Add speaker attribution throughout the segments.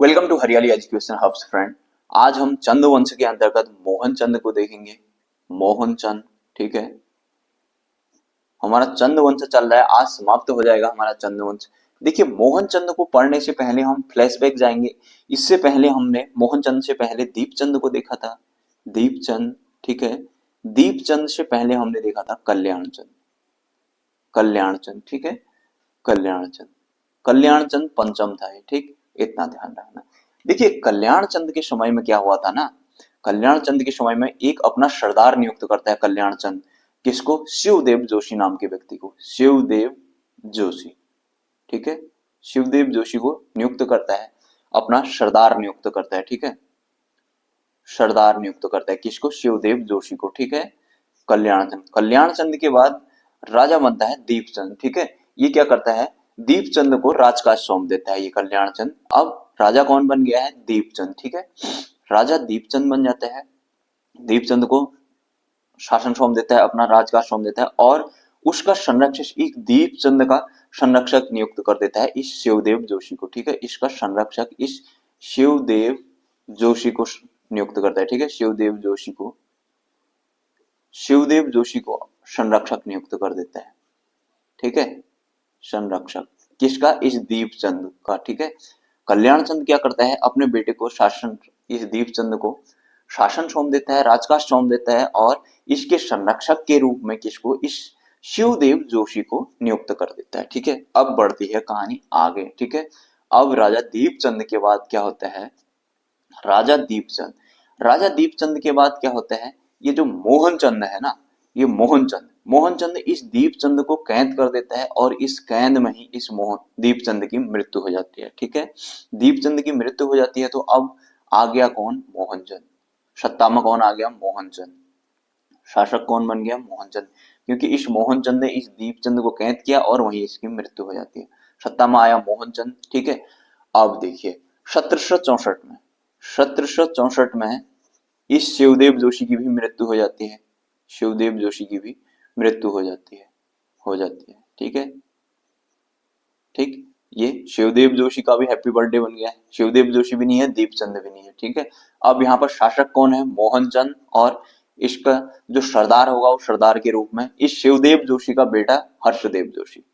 Speaker 1: Welcome to हरियाली education hubs friend. आज हम चंद वंश के अंतर्गत मोहन चंद को देखेंगे। मोहन चंद, ठीक है। हमारा चंद वंश चल रहा है, आज समाप्त हो जाएगा हमारा चंद वंश। देखिए, मोहन चंद को पढ़ने से पहले हम फ्लैशबैक जाएंगे। इससे पहले हमने मोहन चंद से पहले दीपचंद को देखा था। दीपचंद, ठीक है। दीपचंद से पहले हमने देखा था कल्याण चंद। कल्याण चंद, ठीक है। कल्याण चंद, कल्याण चंद पंचम था ये, ठीक। इतना ध्यान रखना। देखिए, कल्याण चंद के समय में क्या हुआ था ना, कल्याण चंद के समय में एक अपना सरदार नियुक्त करता है कल्याण चंद। किसको? शिवदेव जोशी नाम के व्यक्ति को। शिवदेव जोशी, ठीक है। शिवदेव जोशी को नियुक्त करता है, अपना सरदार नियुक्त करता है, ठीक है। सरदार नियुक्त करता है किसको? शिवदेव जोशी को, ठीक है। कल्याण चंद, कल्याण चंद के बाद राजा बनता है दीपचंद, ठीक है। ये क्या करता है? दीपचंद को राजकाज सौंप देता है ये कल्याण चंद। अब राजा कौन बन गया है? दीपचंद, ठीक है। राजा दीपचंद बन जाता है। दीपचंद को शासन सौंप देता है, अपना राजकाज सौंप देता है और उसका संरक्षक एक दीपचंद का संरक्षक नियुक्त कर देता है इस शिवदेव जोशी को, ठीक है। इसका संरक्षक इस शिवदेव जोशी को नियुक्त करता है, ठीक है। शिवदेव जोशी को, शिवदेव जोशी को संरक्षक नियुक्त कर देता है, ठीक है। संरक्षक किसका? इस दीपचंद का, ठीक है। कल्याण चंद क्या करता है? अपने बेटे को शासन, इस दीपचंद को शासन सौंप देता है, राजकाज सौंप देता है और इसके संरक्षक के रूप में किसको? इस शिवदेव जोशी को नियुक्त कर देता है, ठीक है। अब बढ़ती है कहानी आगे, ठीक है। अब राजा दीपचंद के बाद क्या होता है? राजा दीपचंद, राजा दीपचंद के बाद क्या होता है? ये जो मोहनचंद है ना, ये मोहनचंद, मोहनचंद इस दीपचंद को कैद कर देता है और इस कैद में ही इस मोहन दीपचंद की मृत्यु हो जाती है, ठीक है। दीपचंद की मृत्यु हो जाती है तो अब आ गया कौन? मोहनचंद। सत्ता में कौन आ गया? मोहनचंद। शासक कौन बन गया? मोहनचंद। क्योंकि इस मोहनचंद ने इस दीपचंद को कैद किया और वहीं इसकी मृत्यु हो जाती है। सत्ता में आया मोहनचंद, ठीक है। अब देखिए, 1764 में, 1764 में इस शिवदेव जोशी की भी मृत्यु हो जाती है। शिवदेव जोशी की भी मृत्यु हो जाती है, हो जाती है, ठीक है। ठीक, ये शिवदेव जोशी का भी हैप्पी बर्थडे बन गया है। शिवदेव जोशी भी नहीं है, दीपचंद भी नहीं है, ठीक है। अब यहाँ पर शासक कौन है? मोहनचंद और इसका जो सरदार होगा वो सरदार के रूप में इस शिवदेव जोशी का बेटा हर्षदेव जोशी,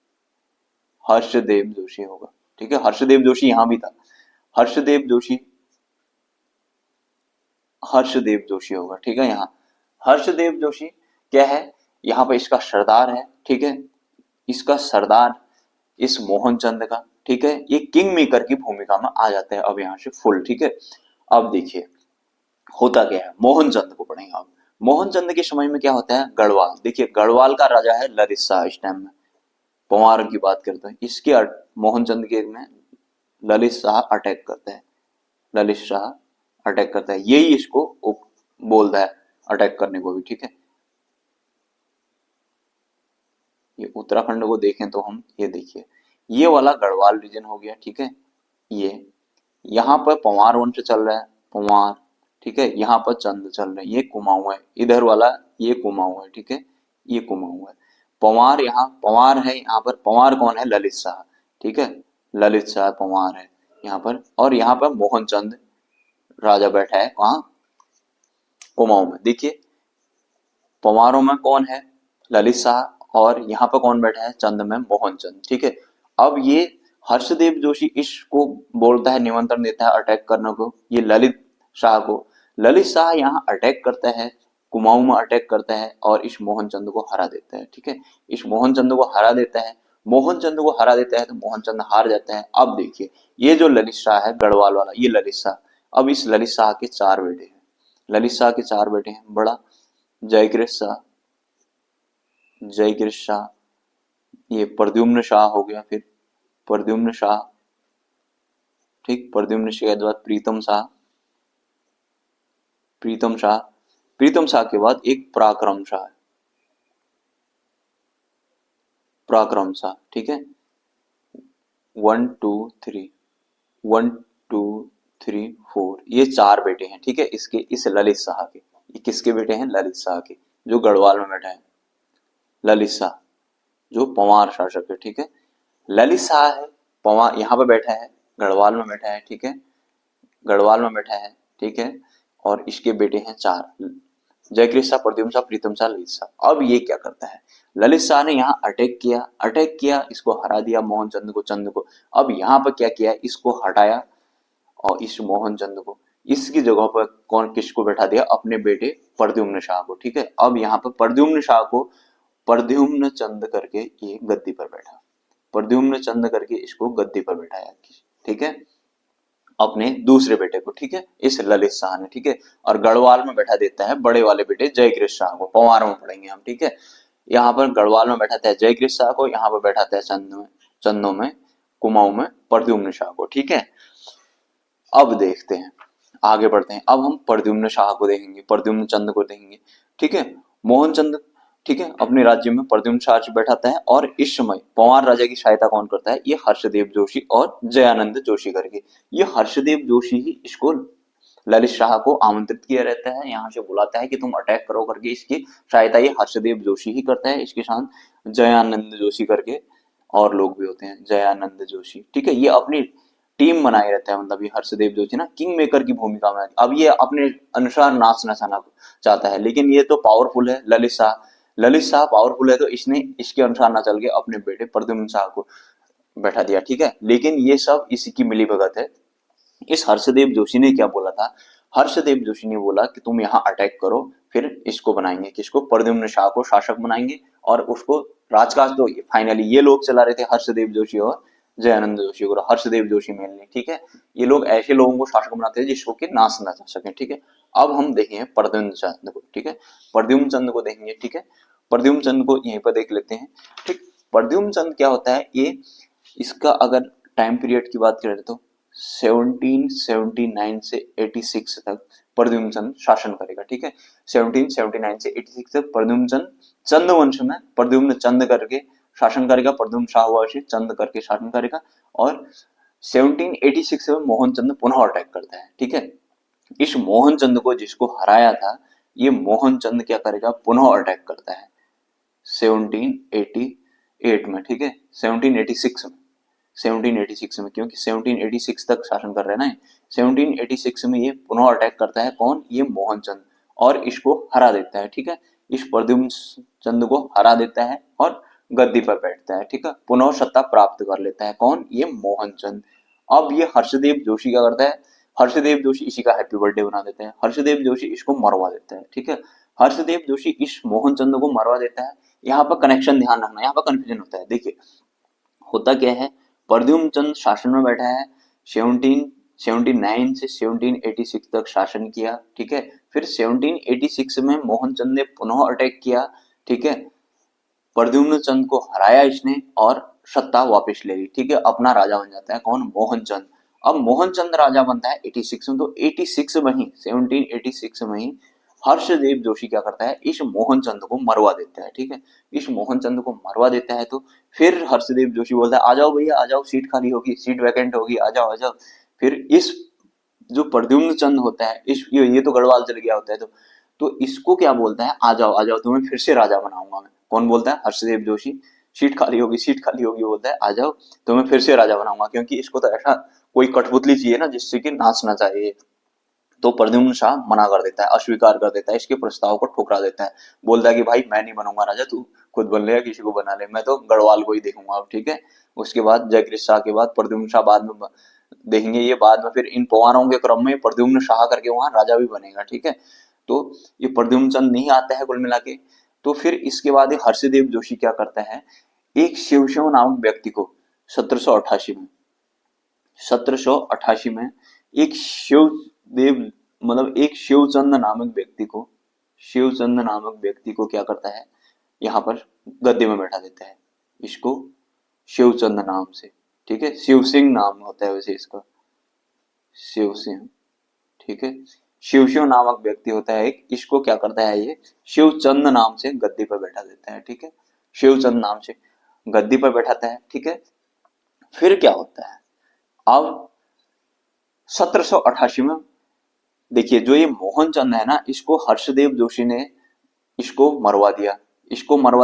Speaker 1: हर्षदेव जोशी होगा, ठीक है। हर्षदेव जोशी यहां भी था। हर्षदेव जोशी, हर्षदेव जोशी होगा, ठीक है। यहाँ हर्षदेव जोशी क्या है? यहाँ पर इसका सरदार है, ठीक है। इसका सरदार इस मोहनचंद का, ठीक है। ये किंग मेकर की भूमिका में आ जाता है अब यहाँ से फुल, ठीक है। अब देखिए होता क्या है, मोहनचंद को पढ़ेंगे आप। मोहनचंद के समय में क्या होता है? गढ़वाल, देखिए गढ़वाल का राजा है ललित शाह इस टाइम में। पंवार की बात करते हैं, इसके मोहनचंद के में ललित शाह अटैक करता है। ललित शाह अटैक करता है, यही इसको बोलता है अटैक करने को भी, ठीक है। ये उत्तराखंड को देखें तो हम ये देखिए, ये वाला गढ़वाल रीजन हो गया, ठीक है। ये यहाँ पर पंवार वंश चल रहा है, पंवार, ठीक है। यहाँ पर चंद चल रहे हैं, ये कुमाऊं है। इधर वाला ये कुमाऊं है, ठीक है। ये कुमाऊं है। पंवार, यहाँ पंवार है, यहाँ पर पंवार कौन है? ललित शाह, ठीक है। ललित शाह पंवार है यहाँ पर, और यहाँ पर मोहनचंद राजा बैठा है कहाँ? कुमाऊं में। देखिए पंवारों में कौन है? ललित शाह, और यहाँ पर कौन बैठा है? चंद में मोहनचंद, ठीक है। अब ये हर्षदेव जोशी इसको बोलता है, निमंत्रण देता है अटैक करने को, ये ललित शाह को। ललित शाह यहाँ अटैक करता है, कुमाऊं में अटैक करता है और इस मोहनचंद को हरा देता है, ठीक है। इस मोहनचंद को हरा देता है, मोहनचंद को हरा देता है तो मोहनचंद हार जाता है। अब देखिए, ये जो ललित शाह है गढ़वाल वाला, ये ललित शाह, अब इस ललित शाह के चार बेटे हैं। ललित शाह के चार बेटे हैं। बड़ा जयकृष शाह, जयकृष शाह, ये प्रद्युम्न शाह हो गया, फिर प्रद्युम्न शाह, ठीक। प्रद्युम्न शाह के बाद प्रीतम शाह, प्रीतम शाह, प्रीतम शाह के बाद एक पराक्रम शाह, पराक्रम शाह, ठीक है। 1 2 3, 1 2 3 4, ये चार बेटे हैं, ठीक है। इसके, इस ललित शाह के, ये किसके बेटे हैं? ललित शाह के, जो गढ़वाल में बैठा है। ललित शाह जो पंवार शासक है, ठीक है। ललित शाह है, पंवार यहाँ पे बैठा है, गढ़वाल में बैठा है, ठीक है। गढ़वाल में बैठा है, ठीक है, और इसके बेटे हैं 4, जयकृत शाह, प्रद्युम्न शाह, प्रीतम शाह, ललित शाह। अब ये क्या करता है, ललित शाह ने यहाँ अटैक किया, इसको हरा दिया चंद को। अब यहाँ पर क्या किया, इसको हटाया और इस मोहनचंद को, इसकी जगह पर कौन किसको बैठा दिया, अपने बेटे प्रद्युम्न शाह को, ठीक है। अब यहाँ पर प्रद्युम्न शाह को प्रद्युम्न चंद करके ये गद्दी पर बैठा, प्रद्युम्न चंद करके इसको गद्दी पर बैठाया, ठीक है, अपने दूसरे बेटे को, ठीक है, इस ललित शाह ने, ठीक है। और गढ़वाल में बैठा देता है बड़े वाले बेटे जयकृत शाह को, पवार में पढ़ेंगे हम, ठीक है। यहाँ पर गढ़वाल में बैठाता है जयकृत शाह को, यहाँ पर बैठाता है चंदों में कुमाऊं में प्रद्युम्न शाह को, ठीक है। अब देखते हैं, आगे बढ़ते हैं। अब हम प्रद्युम्न शाह को देखेंगे, प्रद्युम्न चंद को देखेंगे, ठीक है। मोहनचंद, ठीक है, अपने राज्य में प्रद्युम्न शाह बैठाता है, और इस समय पवार राजा की सहायता कौन करता है, ये हर्षदेव जोशी और जयानंद जोशी करके। ये हर्षदेव जोशी ही इसको ललित शाह को आमंत्रित किया रहता है, यहाँ से बुलाता है कि तुम अटैक करो करके, इसकी सहायता ये हर्षदेव जोशी ही करता है, इसके साथ जयानंद जोशी करके और लोग भी होते हैं, जयानंद जोशी, ठीक है। ये अपनी टीम बनाए रहता है, मतलब ये हर्षदेव जोशी ना किंग मेकर की भूमिका में। अब ये अपने अनुसार नाच नचाना चाहता है, लेकिन ये तो पावरफुल है ललित शाह पावरफुल है, तो इसने इसके अनुसार ना चल के अपने बेटे प्रद्युम्न शाह को बैठा दिया, ठीक है। लेकिन ये सब इसी की मिली भगत है। इस हर्षदेव जोशी ने क्या बोला था, हर्षदेव जोशी ने बोला कि तुम यहाँ अटैक करो, फिर इसको बनाएंगे, किसको, प्रद्युम्न शाह को शासक बनाएंगे, और उसको राजकाज तो फाइनली ये लोग चला रहे थे, हर्षदेव जोशी और जयानंद जोशी और हर्षदेव जोशी मेनली, ठीक है। ये लोग ऐसे लोगों को शासक बनाते हैं जिसको कि नाश ना जा सके, ठीक है। अब हम देखेंगे प्रद्युम्न चंद को, ठीक है, प्रद्युम्न चंद को देखेंगे, ठीक है। प्रद्युम्न चंद को यहीं पर देख लेते हैं, ठीक। प्रद्युम्न चंद क्या होता है, ये इसका अगर टाइम पीरियड की बात करें तो 1779 से 86 तक प्रद्युम्न चंद शासन करेगा, ठीक है। 1779 से 86 तक प्रद्युम्न चंद चंद वंश में प्रद्युम्न चंद करके शासन करेगा, प्रद्युम्न शाह हुआ चंद करके शासन करेगा, और 1786 में मोहनचंद पुनः अटैक करता है, ठीक है। इस मोहनचंद को जिसको हराया था, ये मोहनचंद क्या करेगा, पुनः अटैक करता है 1788 में, ठीक है, 1786 में, क्योंकि 1786 तक शासन कर रहे हैं ना, 1786 में ये पुनः अटैक करता है, कौन, ये मोहनचंद, और इसको हरा देता है, ठीक है। इस प्रद्युम्न चंद को हरा देता है और गद्दी पर बैठता है, ठीक है, पुनः सत्ता प्राप्त कर लेता है, कौन, ये मोहनचंद। अब ये हर्षदेव जोशी क्या करता है, हर्षदेव जोशी इसी का हैप्पी बर्थडे बना देते हैं, हर्षदेव जोशी इसको मरवा देता है, ठीक है। हर्षदेव जोशी इस मोहनचंद को मरवा देता है। यहाँ पर कनेक्शन ध्यान रखना, यहाँ पर कंफ्यूजन होता है, देखिए होता क्या है, प्रद्युम्न चंद शासन में बैठा है, 1779 से 1786 तक शासन किया, ठीक है। फिर 1786 में मोहनचंद ने पुनः अटैक किया, ठीक है, प्रद्युम्न चंद को हराया इसने और सत्ता वापस ले ली, ठीक है, अपना राजा बन जाता है, कौन, मोहनचंद। अब मोहनचंद राजा बनता है 86 में, तो 86 में ही 1786 में ही हर्षदेव जोशी क्या करता है, इस मोहनचंद को मरवा देता है, ठीक है। इस मोहनचंद को मरवा देता है, तो फिर हर्षदेव जोशी बोलता है आ जाओ भैया आ जाओ, सीट खाली होगी, सीट वैकेंट होगी, आ जाओ आ जाओ। फिर इस जो प्रद्युम्न चंद होता है, इस ये तो गढ़वाल चल गया होता है, तो इसको क्या बोलता है, आ जाओ तुम्हें फिर से राजा बनाऊंगा मैं। कौन बोलता है, हर्षदेव जोशी। सीट खाली होगी बोलता है, आ जाओ तुम्हें फिर से राजा बनाऊंगा, क्योंकि इसको तो ऐसा कोई कठपुतली चाहिए ना जिससे कि नाचना चाहिए। तो प्रद्युम्न शाह मना कर देता है, अस्वीकार कर देता है, इसके प्रस्ताव को ठुकरा देता है, बोलता है कि भाई मैं नहीं बनूंगा राजा, तू खुद बन ले या किसी को बना ले, मैं तो गढ़वाल को ही देखूंगा अब, ठीक है। उसके बाद जयकृत शाह के बाद प्रद्युम्न शाह बाद में देखेंगे, ये बाद में फिर इन पवारों के क्रम में प्रद्युम्न शाह करके वहां राजा भी बनेगा, ठीक है। तो ये प्रद्युम्न चंद नहीं आता है कुल मिला के। तो फिर इसके बाद हर्षदेव जोशी क्या करता है, एक शिवशव नामक व्यक्ति को 1788 में एक शिवदेव मतलब एक शिवचंद नामक व्यक्ति को क्या करता है, यहाँ पर गद्दी में बैठा देता है, इसको शिवचंद नाम से, ठीक है, शिव सिंह नाम होता है वैसे इसका, शिव सिंह, ठीक है। शिव नामक व्यक्ति होता है एक, इसको क्या करता है, ये शिवचंद नाम से गद्दी पर बैठा देता है, ठीक है, शिवचंद नाम से गद्दी पर बैठाता है, ठीक है। फिर क्या होता है, अब 1788 में देखिए जो ये मोहनचंद है ना, इसको हर्षदेव जोशी ने इसको मरवा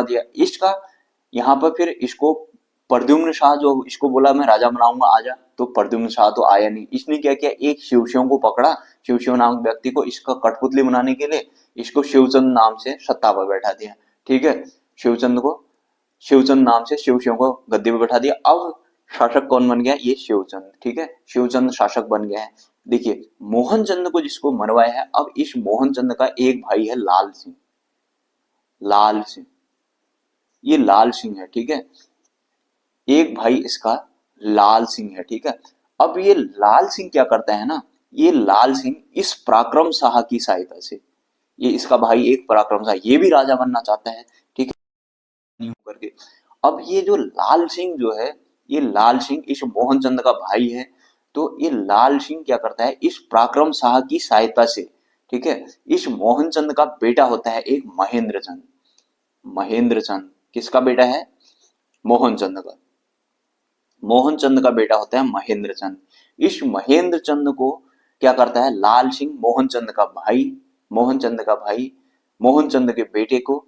Speaker 1: दिया, इसका यहाँ पर फिर इसको प्रद्युम्न शाह जो इसको बोला मैं राजा बनाऊंगा आजा, तो प्रद्युम्न शाह तो आया नहीं। इसने क्या किया, एक शिवशिव को पकड़ा, शिवशिव नामक व्यक्ति को, इसका कठपुतली बनाने के लिए इसको शिवचंद नाम से सत्ता पर बैठा दिया। ठीक है, शिवचंद को, शिवचंद नाम से शिवशिव को गद्दी पर बैठा दिया। अब शासक कौन बन गया, ये शिवचंद। ठीक है, शिवचंद शासक बन गया है। देखिए मोहनचंद को जिसको मरवाया है, अब इस मोहनचंद का एक भाई है लाल सिंह, लाल सिंह, ये लाल सिंह है। ठीक है, एक भाई इसका लाल सिंह है। ठीक है, अब ये लाल सिंह क्या करता है ना, ये लाल सिंह इस पराक्रम शाह की सहायता से, ये इसका भाई एक पराक्रम शाह, ये भी राजा बनना चाहता है। ठीक है, करके अब ये जो लाल सिंह जो है, ये लाल सिंह इस मोहनचंद का भाई है। तो ये लाल सिंह क्या करता है, इस पराक्रम शाह की सहायता से, ठीक है, इस मोहनचंद का बेटा होता है एक महेंद्र चंद। महेंद्र चंद किसका बेटा है, मोहनचंद का, मोहनचंद का बेटा होता है महेंद्र चंद। इस महेंद्र चंद को क्या करता है, लाल सिंह मोहनचंद का भाई, मोहनचंद का भाई मोहनचंद के बेटे को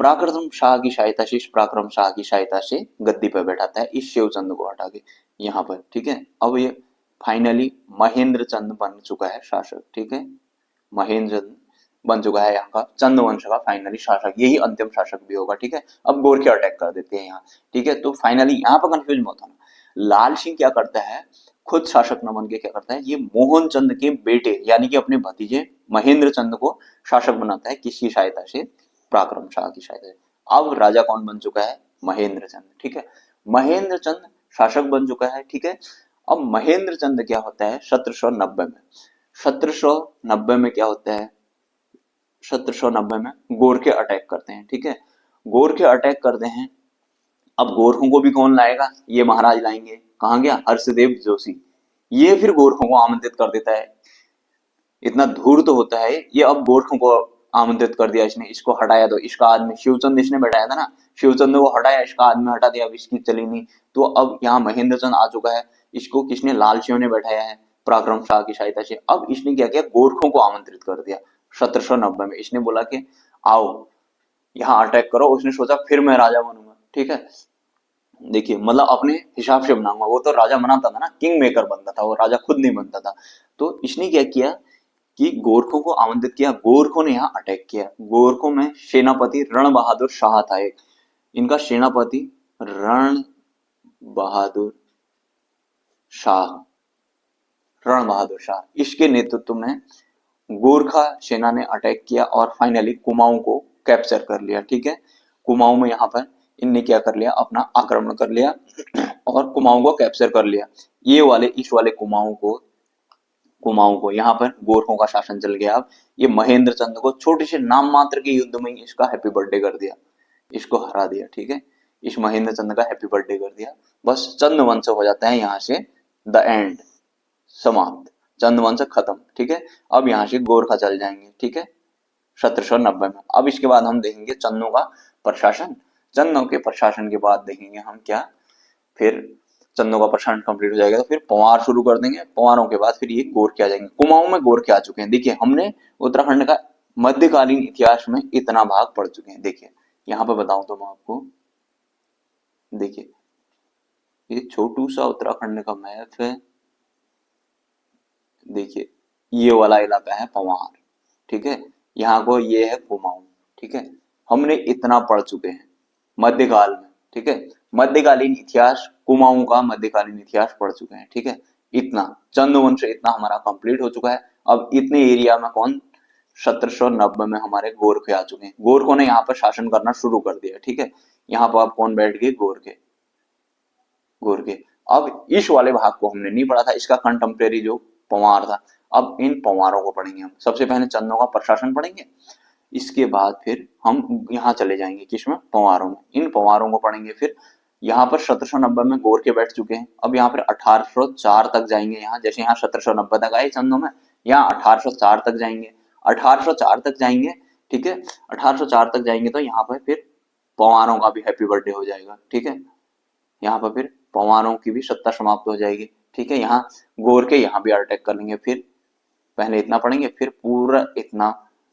Speaker 1: पराक्रम शाह की सहायता से, इस पराक्रम शाह की सहायता से गद्दी पर बैठाता है, इस शिवचंद को हटा के यहाँ पर। ठीक है, अब ये फाइनली महेंद्र चंद बन चुका है शासक। ठीक है, महेंद्र चंद बन चुका है यहाँ का चंद वंश का फाइनली शासक, यही अंतिम शासक भी होगा। ठीक है, अब गोरखे अटैक कर देते हैं यहाँ। ठीक है, तो फाइनली यहाँ पर कंफ्यूज मत होना, लाल सिंह क्या करता है, खुद शासक न बन के क्या करता है, ये मोहनचंद के बेटे यानी कि अपने भतीजे महेंद्र चंद को शासक बनाता है, किसकी सहायता से, पराक्रम शाह की सहायता से। अब राजा कौन बन चुका है, महेंद्र चंद। ठीक है, महेंद्र चंद शासक बन चुका है। ठीक है, अब महेंद्र चंद क्या होता है 1790 में, 1790 में क्या होता है, 1790 में गोरखे अटैक करते हैं। ठीक है, गोरखे अटैक करते हैं। अब गोरखों को भी कौन लाएगा, ये महाराज लाएंगे, कहाँ गया, हर्षदेव जोशी। ये फिर गोरखों को आमंत्रित कर देता है, इतना धूर्त तो होता है ये, अब गोरखों को आमंत्रित कर दिया इसने, इसको हटाया। तो इसका आदमी शिवचंद इसने बैठाया था ना, शिवचंद को हटाया, इसका आदमी हटा दिया, अब इसकी चली नहीं। तो अब यहाँ महेंद्र चंद आ चुका है, इसको किसने, लाल सिंह ने बैठाया है पराक्रम शाह की सहायता से। अब इसने क्या किया, गोरखों को आमंत्रित कर दिया 1790 में। इसने बोला कि आओ यहाँ अटैक करो, उसने सोचा फिर मैं राजा बनूंगा। ठीक है, देखिए मतलब अपने हिसाब से बनाऊंगा, वो तो राजा बनाता था ना, किंग मेकर बनता था, वो राजा खुद नहीं बनता था। तो इसने क्या किया कि गोरखों को आमंत्रित किया, गोरखों ने यहाँ अटैक किया। गोरखों में सेनापति रण बहादुर शाह था एक, इनका सेनापति रण बहादुर शाह, रण बहादुर शाह, इसके नेतृत्व में गोरखा सेना ने अटैक किया और फाइनली कुमाऊं को कैप्चर कर लिया। ठीक है, कुमाऊं में यहाँ पर इनने क्या कर लिया, अपना आक्रमण कर लिया और कुमाऊं को कैप्चर कर लिया। ये वाले इस वाले कुमाऊं को यहाँ पर गोरखों का शासन चल गया। अब ये महेंद्र चंद को छोटे से नाम मात्र के युद्ध में इसका हैप्पी बर्थडे कर दिया, इसको हरा दिया। ठीक है, इस महेंद्र चंद का हैप्पी बर्थडे कर दिया, बस चंद वंश हो जाता है यहाँ से द एंड, समाप्त, चंद वंश खत्म। ठीक है, अब यहाँ से गोरखा चल जाएंगे। ठीक है, 1790 में। अब इसके बाद हम देखेंगे चंदों का प्रशासन, चंदों के प्रशासन के बाद देखेंगे हम क्या, फिर चंदों का प्रशासन कंप्लीट हो जाएगा तो फिर पंवार शुरू कर देंगे, पंवारों के बाद फिर ये गोरखे आ जाएंगे। कुमाऊं में गोरखे आ चुके हैं। देखिए हमने उत्तराखंड का मध्यकालीन इतिहास में इतना भाग पढ़ चुके हैं। देखिए यहाँ पे बताऊं तो मैं आपको, देखिए ये छोटू सा उत्तराखंड का मैप है, देखिए ये वाला इलाका है पंवार। ठीक है, यहाँ को ये है कुमाऊं। ठीक है, हमने इतना पढ़ चुके हैं मध्यकाल में। ठीक है, मध्यकालीन इतिहास, कुमाऊं का मध्यकालीन इतिहास पढ़ चुके हैं। ठीक है, इतना चंद्रवंश इतना हमारा कंप्लीट हो चुका है। अब इतने एरिया में कौन, 1790 में हमारे गोरखे आ चुके हैं, गोरखों ने यहाँ पर शासन करना शुरू कर दिया। ठीक है, यहाँ पर आप कौन बैठ गए, गोरखे, गोरखे। अब इस वाले भाग को हमने नहीं पढ़ा था, इसका कंटेम्प्रेरी जो पंवार था। अब इन पंवारों को पढ़ेंगे हम, सबसे पहले चंदों का प्रशासन पढ़ेंगे, इसके बाद फिर हम यहाँ चले जाएंगे किसमें, पंवारों में, इन पंवारों को पढ़ेंगे। फिर यहाँ पर 1790 में गोरखे बैठ चुके हैं, अब यहाँ पर 1804 तक जाएंगे। यहाँ जैसे यहाँ 1790 तक आए चंदों में, यहाँ 1804 तक जाएंगे, 1804 तक जाएंगे। ठीक है, 1804 तक जाएंगे तो यहाँ पर फिर पंवारों का भी हैप्पी बर्थडे हो जाएगा। ठीक है, यहाँ पर फिर पंवारों की भी सत्ता समाप्त हो जाएगी। ठीक है, यहाँ गोरखे यहाँ भी अटैक कर लेंगे। फिर पहले इतना पढ़ेंगे, फिर पूरा इतना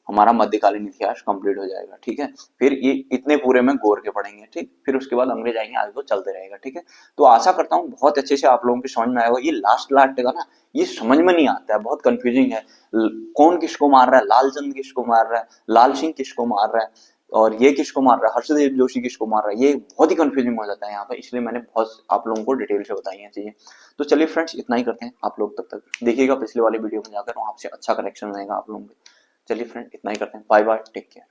Speaker 1: हमारा मध्यकालीन इतिहास कंप्लीट हो जाएगा। ठीक है, फिर ये इतने पूरे में गौर के पढ़ेंगे। ठीक, फिर उसके बाद अंग्रेज आएंगे, आगे वो चलते रहेगा। ठीक है, तो आशा करता हूँ बहुत अच्छे से आप लोगों की समझ में आएगा। ये लास्ट लास्ट का ना, ये समझ में नहीं आता है, बहुत कंफ्यूजिंग है। कौन किसको मार रहा है, लालचंद किसको मार रहा है, लाल सिंह किसको मार रहा है, और ये किसको मार रहा है, हर्षदेव जोशी किसको मार रहा है, ये बहुत ही कंफ्यूजिंग हो जाता है यहाँ पे। इसलिए मैंने बहुत आप लोगों को डिटेल से बताई है चीजें। तो चलिए फ्रेंड्स, इतना ही करते हैं। आप लोग तब तक देखिएगा पिछले वाले वीडियो में जाकर, वहां से अच्छा करेक्शन रहेगा आप लोगों के। चलिए फ्रेंड, इतना ही करते हैं। Bye bye, take care.